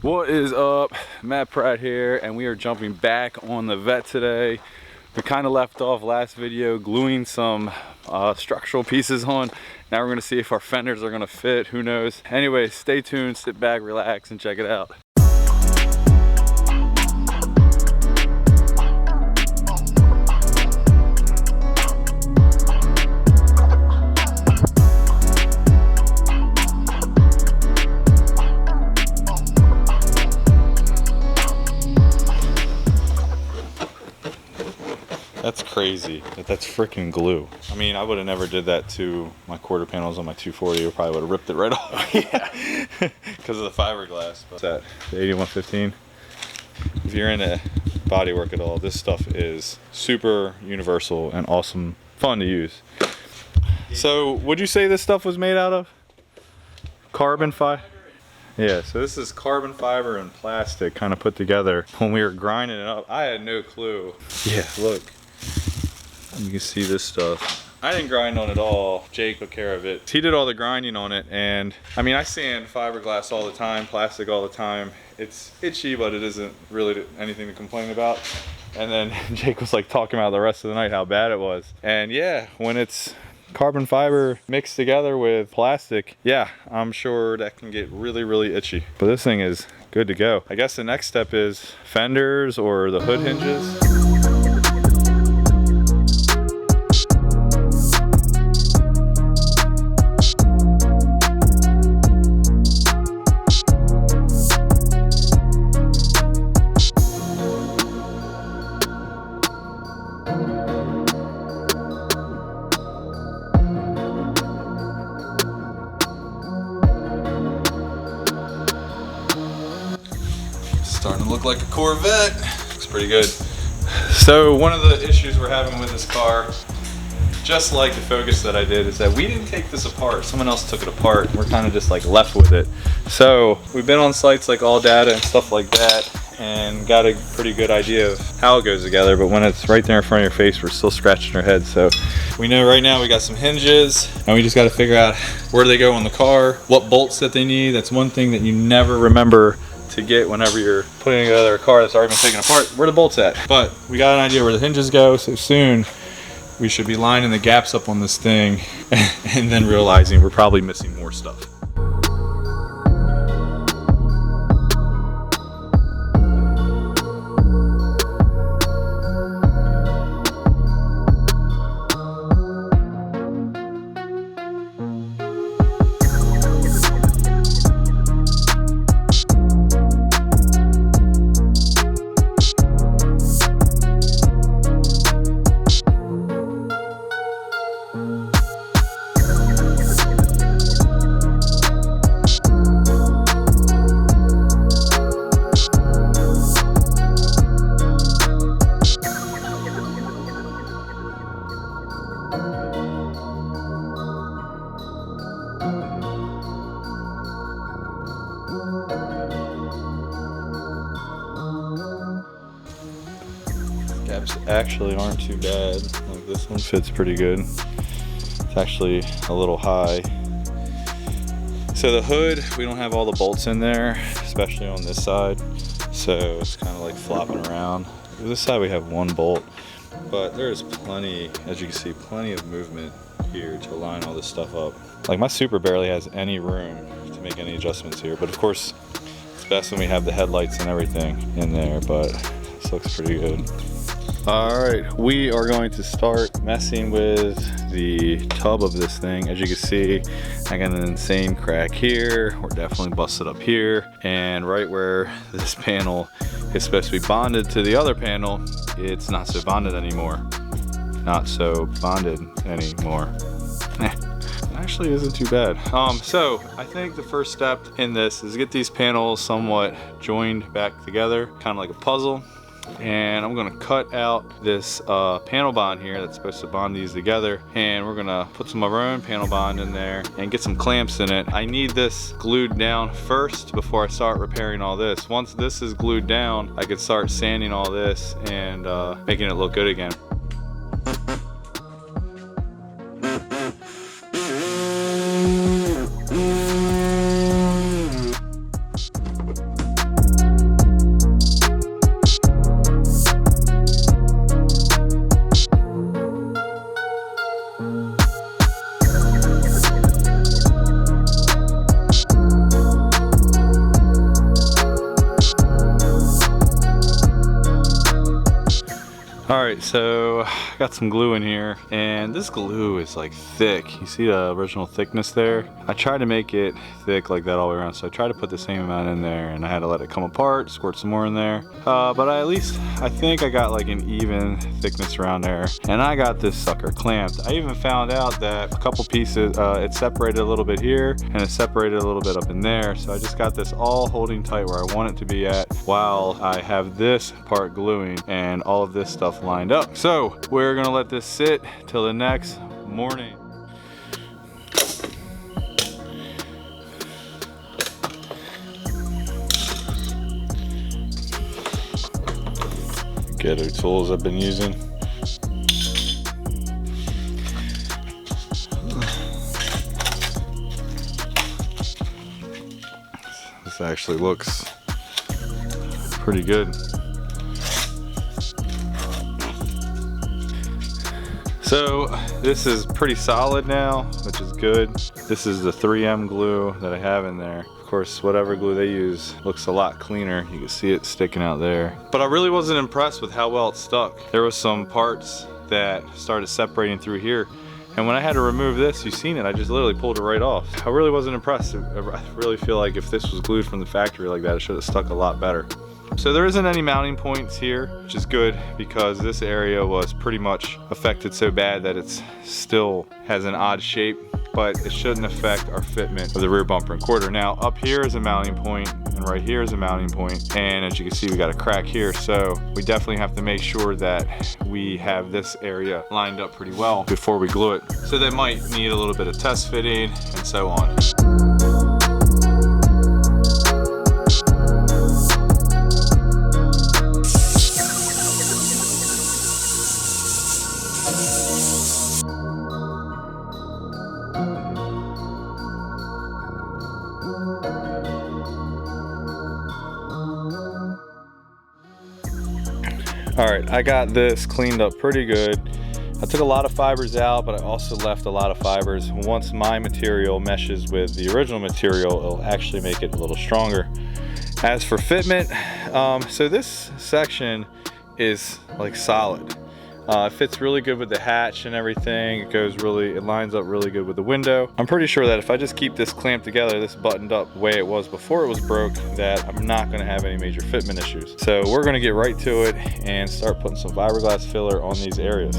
What is up? Matt Pratt here, and we are jumping back on the Vet today. We kind of left off last video gluing some structural pieces on. Now we're gonna see if our fenders are gonna fit, who knows. Anyway, stay tuned, sit back, relax, and check it out. That's crazy. That's freaking glue. I mean, I would have never did that to my quarter panels on my 240. I probably would have ripped it right off. Yeah, because of the fiberglass. But that the 8115. If you're into bodywork at all, this stuff is super universal and awesome, fun to use. So, would you say this stuff was made out of? Carbon fiber. Yeah, so this is carbon fiber and plastic kind of put together. When we were grinding it up, I had no clue. Yeah, look. You can see this stuff. I didn't grind on it all. Jake took care of it. He did all the grinding on it, and I mean, I sand fiberglass all the time, plastic all the time. It's itchy, but it isn't really anything to complain about. And then Jake was like talking about the rest of the night how bad it was. And yeah, when it's carbon fiber mixed together with plastic, yeah, I'm sure that can get really, really itchy. But this thing is good to go. I guess the next step is fenders or the hood hinges. Starting to look like a Corvette. Looks pretty good. So one of the issues we're having with this car, just like the Focus that I did, is that we didn't take this apart. Someone else took it apart. We're kind of just like left with it. So we've been on sites like All Data and stuff like that and got a pretty good idea of how it goes together. But when it's right there in front of your face, we're still scratching our heads. So we know right now we got some hinges and we just got to figure out where do they go in the car, what bolts that they need. That's one thing that you never remember to get whenever you're putting together a car that's already been taken apart. Where the bolts at? But we got an idea where the hinges go, so soon we should be lining the gaps up on this thing and then realizing we're probably missing more stuff. Gaps actually aren't too bad. Like this one fits pretty good. It's actually a little high. So the hood, we don't have all the bolts in there, especially on this side. So it's kind of like flopping around. This side we have one bolt, but there's plenty, as you can see, plenty of movement here to line all this stuff up. Like my Super barely has any room to make any adjustments here, but of course it's best when we have the headlights and everything in there, but this looks pretty good. All right, we are going to start messing with the tub of this thing. As you can see, I got an insane crack here. We're definitely busted up here. And right where this panel is supposed to be bonded to the other panel, it's not so bonded anymore. Not so bonded anymore. Actually isn't too bad. So I think the first step in this is get these panels somewhat joined back together, kind of like a puzzle. And I'm gonna cut out this panel bond here that's supposed to bond these together, and we're gonna put some of our own panel bond in there and get some clamps in it. I need this glued down first before I start repairing all this. Once this is glued down, I can start sanding all this and making it look good again. All right, so I got some glue in here, and this glue is like thick. You see the original thickness there? I tried to make it thick like that all the way around, so I tried to put the same amount in there, and I had to let it come apart, squirt some more in there. But I think I got like an even thickness around there, and I got this sucker clamped. I even found out that a couple pieces, it separated a little bit here, and it separated a little bit up in there, so I just got this all holding tight where I want it to be at, while I have this part gluing and all of this stuff lined up. So we're gonna let this sit till the next morning. Ghetto tools I've been using. This actually looks pretty good. So this is pretty solid now, which is good. This is the 3M glue that I have in there. Of course, whatever glue they use looks a lot cleaner. You can see it sticking out there. But I really wasn't impressed with how well it stuck. There was some parts that started separating through here. And when I had to remove this, you've seen it, I just literally pulled it right off. I really wasn't impressed. I really feel like if this was glued from the factory like that, it should have stuck a lot better. So there isn't any mounting points here, which is good because this area was pretty much affected so bad that it's still has an odd shape, but it shouldn't affect our fitment of the rear bumper and quarter. Now up here is a mounting point, and right here is a mounting point, and as you can see we got a crack here, so we definitely have to make sure that we have this area lined up pretty well before we glue it. So they might need a little bit of test fitting and so on. All right, I got this cleaned up pretty good. I took a lot of fibers out, but I also left a lot of fibers. Once my material meshes with the original material, it'll actually make it a little stronger. As for fitment, so this section is like solid. It fits really good with the hatch and everything. It lines up really good with the window. I'm pretty sure that if I just keep this clamped together, this buttoned up the way it was before it was broke, that I'm not gonna have any major fitment issues. So we're gonna get right to it and start putting some fiberglass filler on these areas.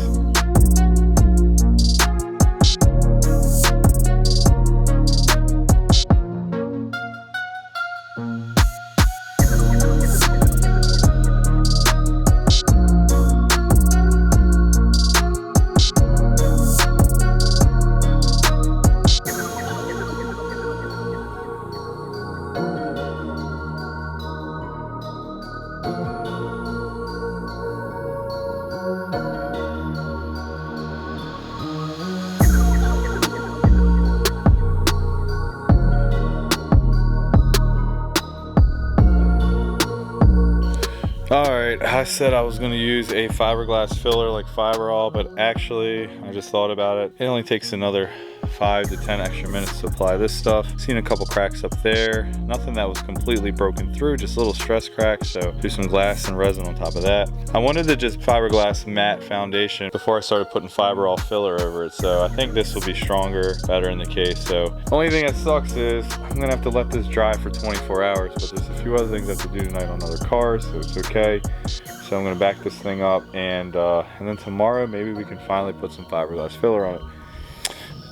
Alright, I said I was going to use a fiberglass filler like Fiberall, but actually I just thought about it. It only takes another 5 to 10 extra minutes to apply this stuff. Seen a couple cracks up there. Nothing that was completely broken through, just little stress cracks, so do some glass and resin on top of that. I wanted to just fiberglass matte foundation before I started putting Fiberall filler over it, so I think this will be stronger, better in the case. So only thing that sucks is I'm going to have to let this dry for 24 hours, but there's a few other things I have to do tonight on other cars, so it's okay. So I'm going to back this thing up, and then tomorrow maybe we can finally put some fiberglass filler on it.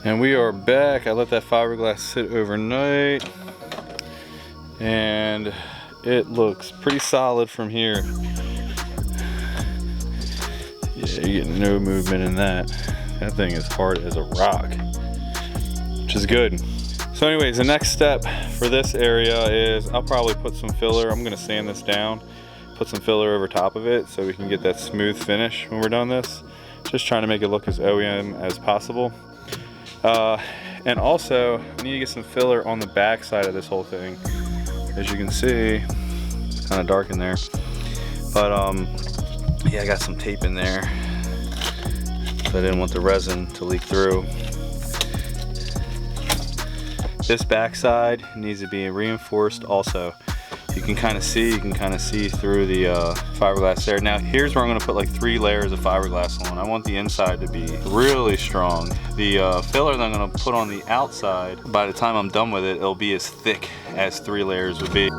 And we are back. I let that fiberglass sit overnight, and it looks pretty solid from here. Yeah, you're getting no movement in that. That thing is hard as a rock, which is good. So anyways, the next step for this area is I'll probably put some filler. I'm gonna sand this down, put some filler over top of it so we can get that smooth finish when we're done this. Just trying to make it look as OEM as possible. And also, I need to get some filler on the back side of this whole thing. As you can see, it's kind of dark in there. But yeah, I got some tape in there. So I didn't want the resin to leak through. This back side needs to be reinforced also. you can kind of see through the fiberglass there. Now here's where I'm going to put like 3 layers of fiberglass on. I want the inside to be really strong. The filler that I'm going to put on the outside, by the time I'm done with it, it'll be as thick as 3 layers would be.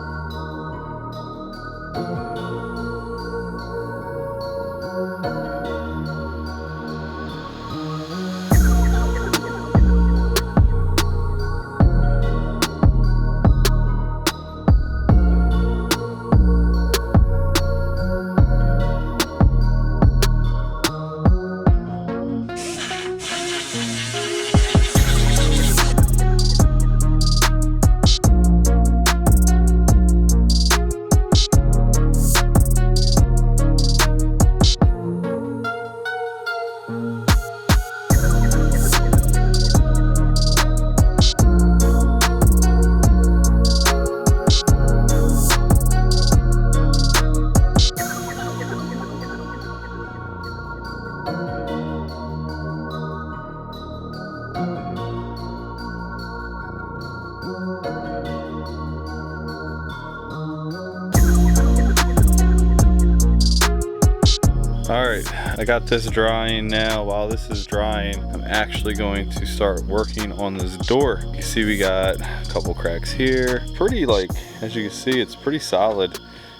Alright, I got this drying now. While this is drying, I'm actually going to start working on this door. You see we got a couple cracks here. Pretty, like, as you can see, it's pretty solid.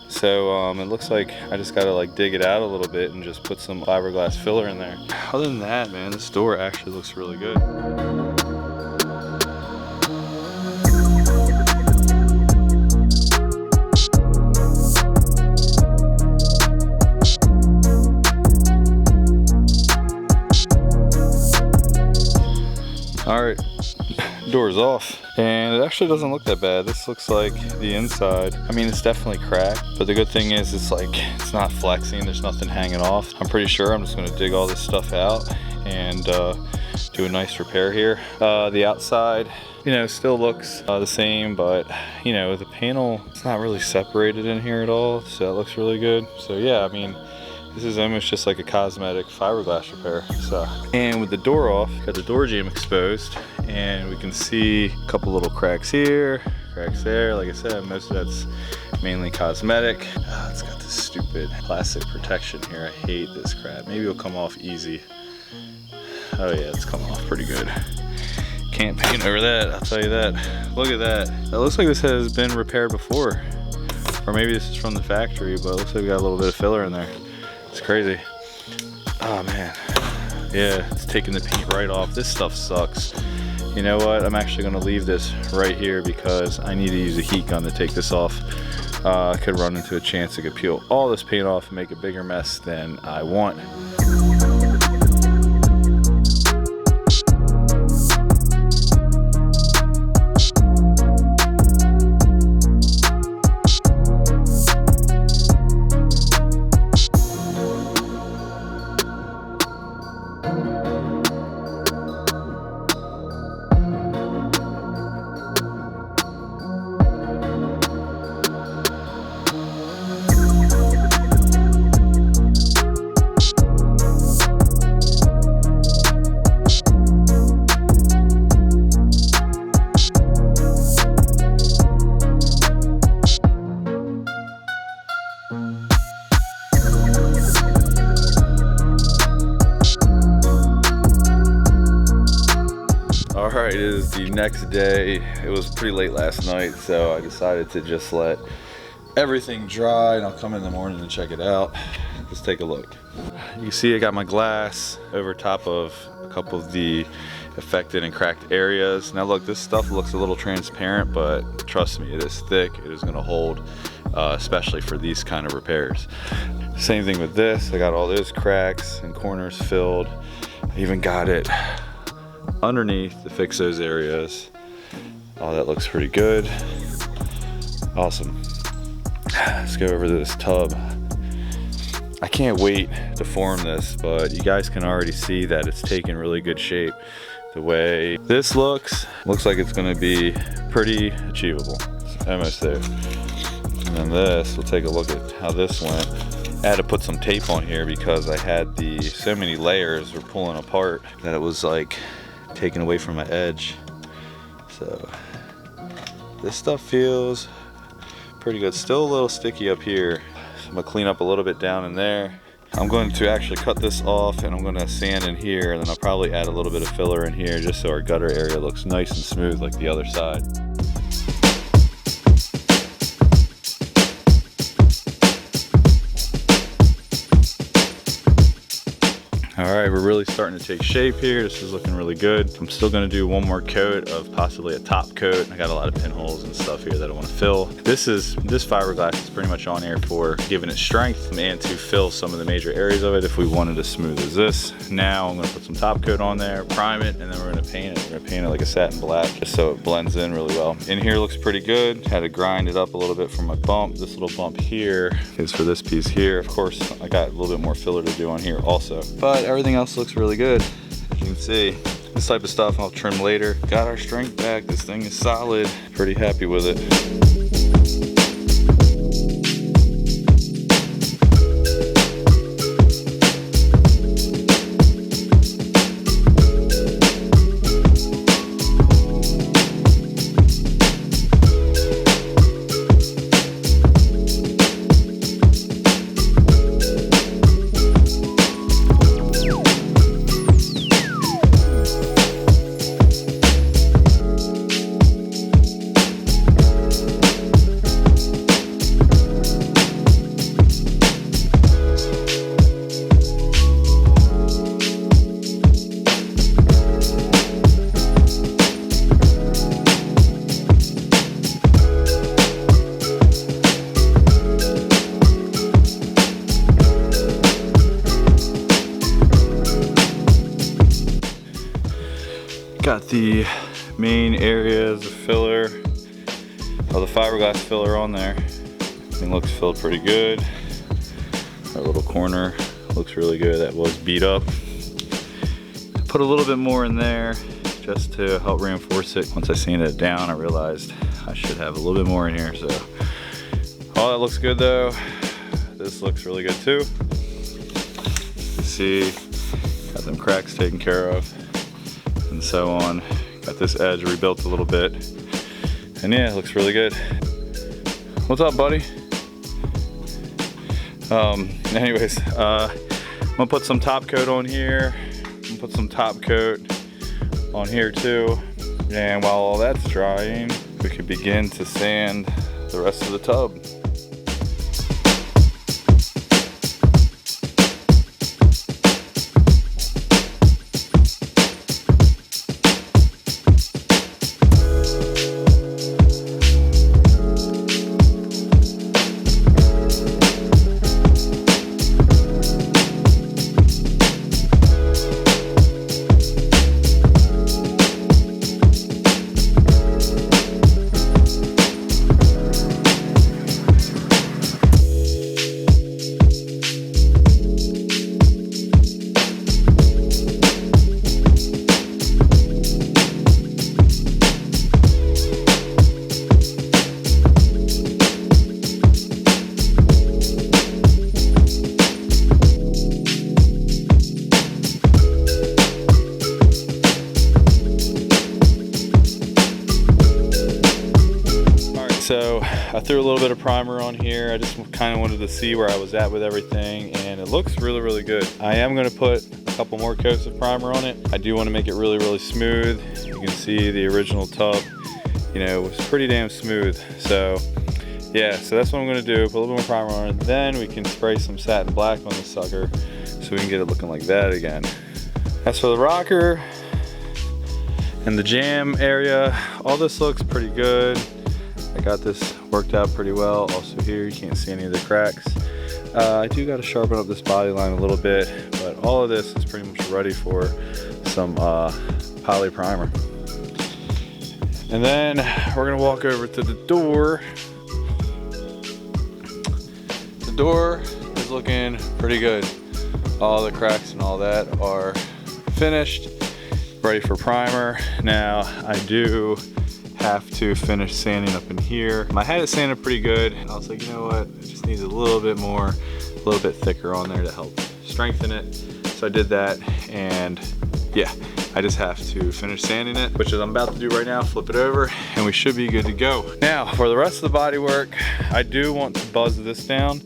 So it looks like I just gotta like dig it out a little bit and just put some fiberglass filler in there. Other than that, man, this door actually looks really good. All right, door's off, and it actually doesn't look that bad. This looks like the inside. I mean, it's definitely cracked, but the good thing is it's not flexing. There's nothing hanging off. I'm pretty sure I'm just gonna dig all this stuff out and do a nice repair here. The outside, you know, still looks the same, but you know, the panel, it's not really separated in here at all, so it looks really good. So yeah, I mean, this is almost just like a cosmetic fiberglass repair. So, and with the door off, got the door jamb exposed, and we can see a couple little cracks here, cracks there. Like I said, most of that's mainly cosmetic. It's got this stupid plastic protection here. I hate this crap. Maybe it'll come off easy. Oh yeah, it's coming off pretty good. Can't paint over that, I'll tell you that. Look at that. It looks like this has been repaired before. Or maybe this is from the factory, but it looks like we got a little bit of filler in there. It's crazy. Oh man. Yeah, it's taking the paint right off. This stuff sucks. You know what? I'm actually gonna leave this right here because I need to use a heat gun to take this off. I could run into a chance it could peel all this paint off and make a bigger mess than I want. Alright, it is the next day. It was pretty late last night, so I decided to just let everything dry, and I'll come in the morning and check it out. Let's take a look. You can see I got my glass over top of a couple of the affected and cracked areas. Now look, this stuff looks a little transparent, but trust me, it is thick. It is going to hold, especially for these kind of repairs. Same thing with this. I got all those cracks and corners filled. I even got it underneath to fix those areas. Oh, that looks pretty good. Awesome. Let's go over to this tub. I can't wait to form this, but you guys can already see that it's taken really good shape. The way this looks like it's going to be pretty achievable. It's almost there. And then this, we'll take a look at how this went. I had to put some tape on here because I had so many layers were pulling apart that it was like taken away from my edge. So this stuff feels pretty good. Still a little sticky up here. I'm gonna clean up a little bit down in there. I'm going to actually cut this off and I'm gonna sand in here, and then I'll probably add a little bit of filler in here just so our gutter area looks nice and smooth like the other side. All right, we're really starting to take shape here. This is looking really good. I'm still gonna do one more coat of possibly a top coat. I got a lot of pinholes and stuff here that I wanna fill. This fiberglass is pretty much on here for giving it strength and to fill some of the major areas of it if we wanted as smooth as this. Now I'm gonna put some top coat on there, prime it, and then we're gonna paint it. We're gonna paint it like a satin black just so it blends in really well. In here looks pretty good. Had to grind it up a little bit from my bump. This little bump here is for this piece here. Of course, I got a little bit more filler to do on here also. But everything else looks really good. As you can see, this type of stuff I'll trim later. Got our strength back. This thing is solid. Pretty happy with it. Got the main areas of filler, the fiberglass filler on there. Everything looks filled pretty good. Our little corner looks really good. That was beat up. Put a little bit more in there just to help reinforce it. Once I sanded it down, I realized I should have a little bit more in here. So all that looks good though. This looks really good too. You see, got them cracks taken care of and so on. Got this edge rebuilt a little bit. And yeah, it looks really good. What's up, buddy? Anyways, I'm gonna put some top coat on here. I'm gonna put some top coat on here too. And while all that's drying, we can begin to sand the rest of the tub. So I threw a little bit of primer on here. I just kind of wanted to see where I was at with everything, and it looks really, really good. I am going to put a couple more coats of primer on it. I do want to make it really, really smooth. You can see the original tub, you know, was pretty damn smooth. So yeah, so that's what I'm going to do. Put a little more primer on it. Then we can spray some satin black on the sucker so we can get it looking like that again. As for the rocker and the jam area, all this looks pretty good. I got this worked out pretty well. Also here, you can't see any of the cracks. I do got to sharpen up this body line a little bit, but all of this is pretty much ready for some poly primer. And then we're gonna walk over to the door. The door is looking pretty good. All the cracks and all that are finished, ready for primer. Now I do have to finish sanding up in here. I had it sanded pretty good. I was like, you know what? It just needs a little bit more, a little bit thicker on there to help strengthen it. So I did that, and yeah, I just have to finish sanding it, which is I'm about to do right now, flip it over, and we should be good to go. Now, for the rest of the bodywork, I do want to buzz this down.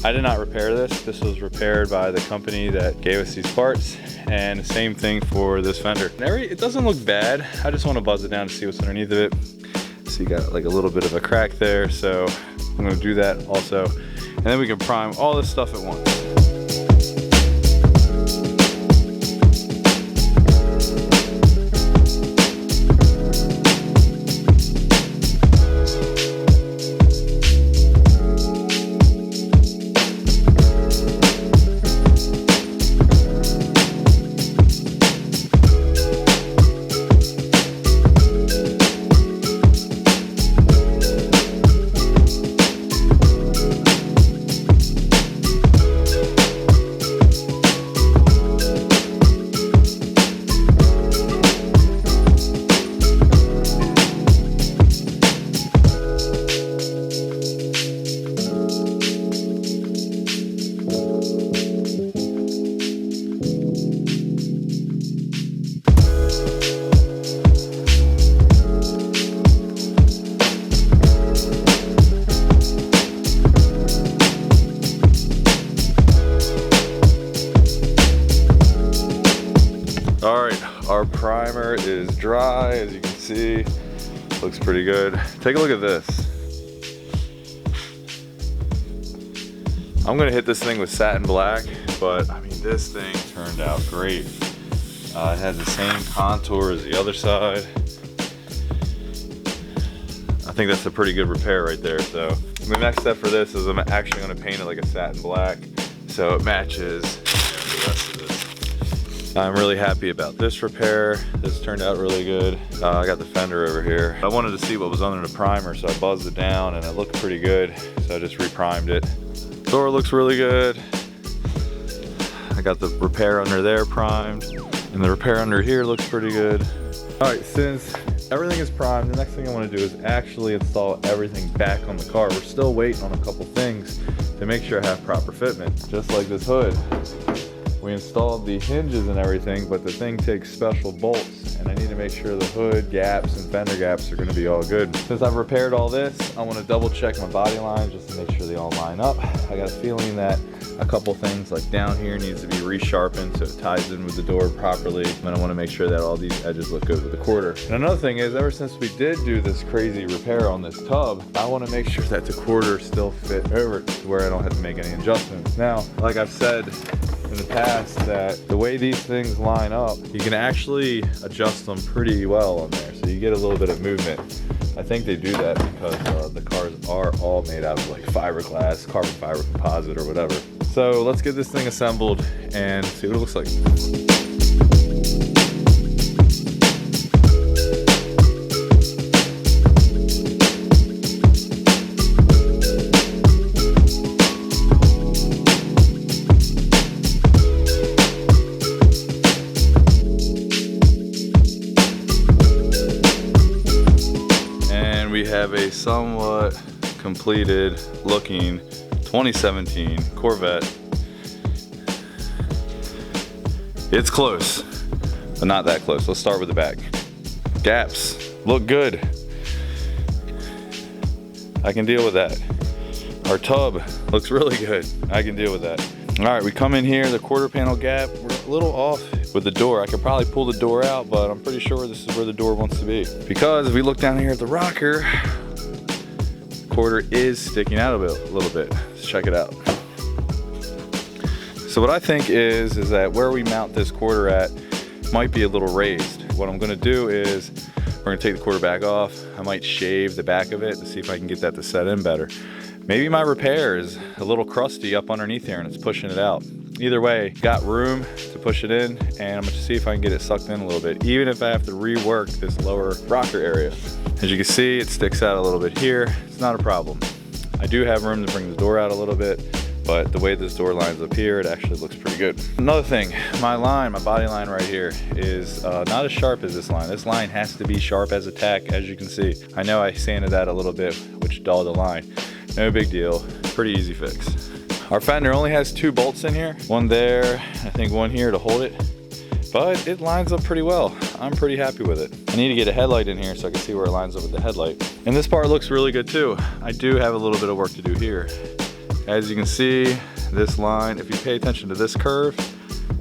I did not repair this. This was repaired by the company that gave us these parts, and the same thing for this fender. It doesn't look bad. I just want to buzz it down to see what's underneath of it. So you got like a little bit of a crack there, so I'm gonna do that also. And then we can prime all this stuff at once. Our primer is dry, as you can see. Looks pretty good. Take a look at this. I'm gonna hit this thing with satin black, but I mean, this thing turned out great. It has the same contour as the other side. I think that's a pretty good repair right there. So the next step for this is I'm actually gonna paint it like a satin black so it matches the rest of this. I'm really happy about this repair. This turned out really good. I got the fender over here. I wanted to see what was under the primer, so I buzzed it down and it looked pretty good. So I just reprimed it. Door looks really good. I got the repair under there primed, and the repair under here looks pretty good. All right, since everything is primed, the next thing I want to do is actually install everything back on the car. We're still waiting on a couple things to make sure I have proper fitment, just like this hood. We installed the hinges and everything, but the thing takes special bolts, and I need to make sure the hood gaps and fender gaps are going to be all good. Since I've repaired all this, I want to double check my body lines just to make sure they all line up. I got a feeling that a couple things like down here needs to be resharpened so it ties in with the door properly, and I want to make sure that all these edges look good with the quarter. And another thing is, ever since we did do this crazy repair on this tub, I want to make sure that the quarter still fit over it to where I don't have to make any adjustments. Now, like I've said in the past, that the way these things line up, you can actually adjust them pretty well on there, so you get a little bit of movement. I think they do that because the cars are all made out of like fiberglass, carbon fiber composite or whatever. So let's get this thing assembled and see what it looks like. We have a somewhat completed looking 2017 Corvette. It's close, but not that close. Let's start with the back. Gaps look good. I can deal with that. Our tub looks really good. I can deal with that. All right, we come in here, the quarter panel gap, we're a little off with the door. I could probably pull the door out, but I'm pretty sure this is where the door wants to be. Because if we look down here at the rocker, quarter is sticking out a little bit. Let's check it out. So what I think is that where we mount this quarter at might be a little raised. What I'm gonna do is we're gonna take the quarter back off. I might shave the back of it to see if I can get that to set in better. Maybe my repair is a little crusty up underneath here and it's pushing it out. Either way, got room to push it in, and I'm gonna see if I can get it sucked in a little bit, even if I have to rework this lower rocker area. As you can see, it sticks out a little bit here. It's not a problem. I do have room to bring the door out a little bit, but the way this door lines up here, it actually looks pretty good. Another thing, my body line right here is not as sharp as this line. This line has to be sharp as a tack, as you can see. I know I sanded that a little bit, which dulled the line. No big deal, pretty easy fix. Our fender only has 2 bolts in here. One there, I think one here to hold it. but it lines up pretty well. I'm pretty happy with it. I need to get a headlight in here so I can see where it lines up with the headlight. And this part looks really good too. I do have a little bit of work to do here. As you can see, this line, if you pay attention to this curve,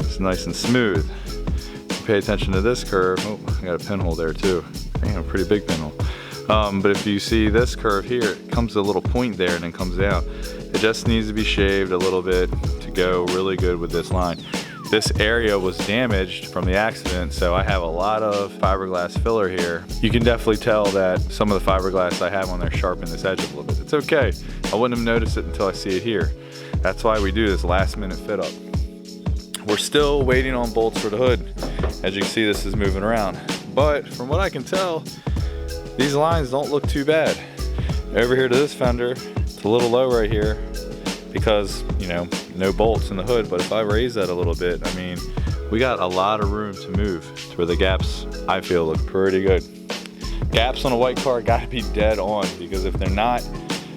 it's nice and smooth. If you pay attention to this curve, oh, I got a pinhole there too. Damn, a pretty big pinhole. But if you see this curve here, it comes to a little point there and then comes down. It just needs to be shaved a little bit to go really good with this line. This area was damaged from the accident, so I have a lot of fiberglass filler here. You can definitely tell that some of the fiberglass I have on there sharpened this edge a little bit. It's okay. I wouldn't have noticed it until I see it here. That's why we do this last minute fit up. We're still waiting on bolts for the hood. As you can see, this is moving around. But from what I can tell, these lines don't look too bad. Over here to this fender, it's a little low right here because, you know, no bolts in the hood. But if I raise that a little bit, I mean, we got a lot of room to move to where the gaps, I feel, look pretty good. Gaps on a white car gotta be dead on, because if they're not,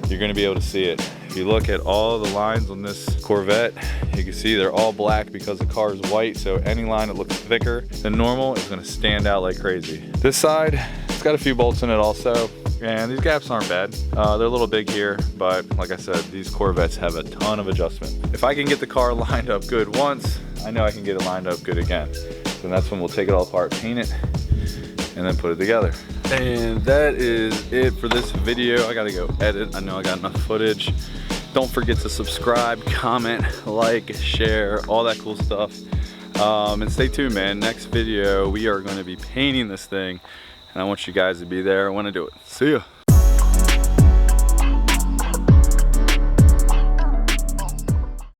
you're gonna be able to see it. If you look at all the lines on this Corvette, you can see they're all black because the car is white, so any line that looks thicker than normal is gonna stand out like crazy. This side, it's got a few bolts in it also, and these gaps aren't bad. They're a little big here, but like I said, these Corvettes have a ton of adjustment. If I can get the car lined up good once, I know I can get it lined up good again. So that's when we'll take it all apart, paint it, and then put it together. And that is it for this video. I gotta go edit. I know I got enough footage. Don't forget to subscribe, comment, like, share, all that cool stuff. And stay tuned, man. Next video, we are gonna be painting this thing, and I want you guys to be there when I do it. See ya.